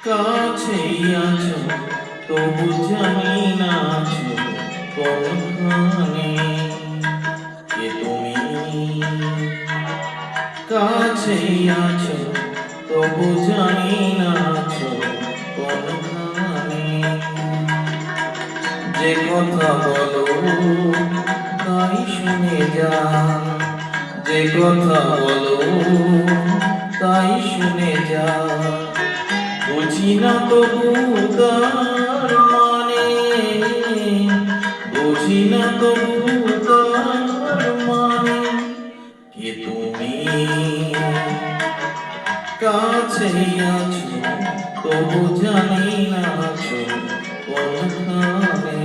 কাছেই আছো তবু জানি না আছো কোনখানে। কে তুমি? কাছেই আছো তবু জানি না আছো কোনখানে। যে কথা বলো তাই শুনে যান, যে কথা বলো তাই শুনে যান। বুঝি না তবু তার মানে, বুঝি না তবু তার মানে। কে তুমি? কাছেই আছো তবু জানি না আছো কোনখানে।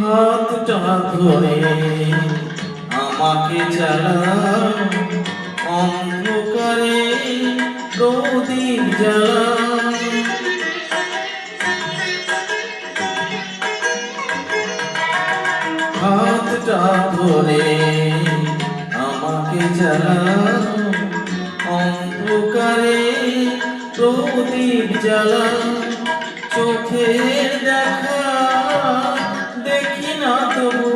হাতটা ধরে আমাকে চালাও, অন্ধকারে প্রদীপ জ্বালাও। হাতটা ধরে আমাকে চালাও, অন্ধকারে প্রদীপ জ্বালাও। চোখের দেখা দেখি না তবু,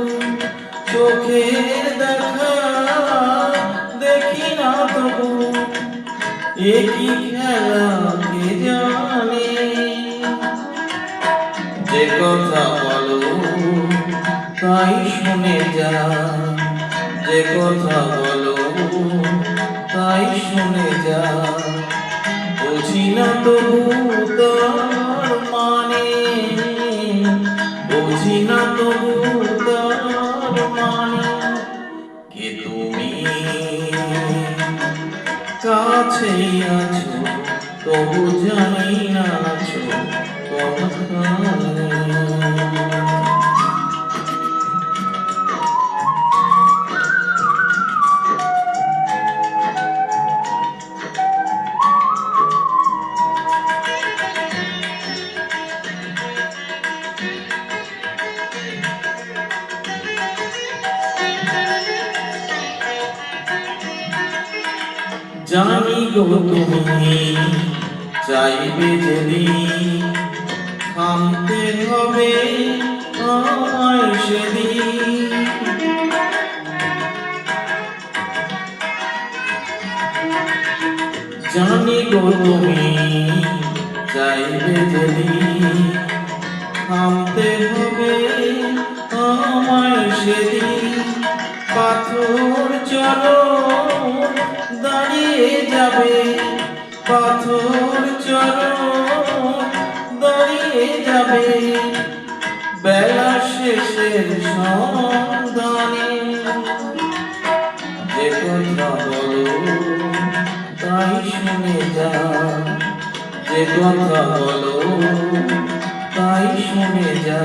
চোখের দেখা দেখি না তবু। এ কি খেলা কে জানে? যে কথা বলো তাই শুনে যা, যে কথা বলো তাই শুনে যা। বুঝি না তবু তার মানে, বুঝি না তবু তার মানে। কে তুমি? কাছেই আছো তবু জানি না আছো কোনখানে। জানি গো তুমি চাইবে যেদিন, থামতে হবে আমায় সেদিন। জানি গো তুমি চাইবে যেদিন, থামতে হবে আমায় সেদিন। পাথর চরণ দাঁড়িয়ে যাবে, পাথর চরণ দাঁড়িয়ে যাবে। বেলা শেষের সন্ধানে। যে কথা বলো তাই শুনে যা, যে কথা বলো তাই শুনে যা।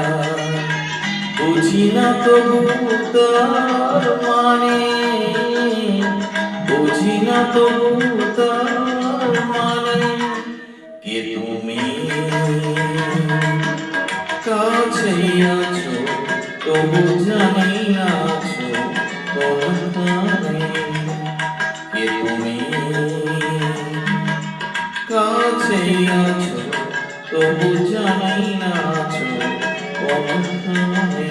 বুঝি না তবু তার মানে, বুঝি না তবু তার মানে। কে তুমি? কাছেই আছো তবু জানি না আছো কোনখানে। কে তুমি? কাছেই আছো তবু জানি না আছো কোনখানে।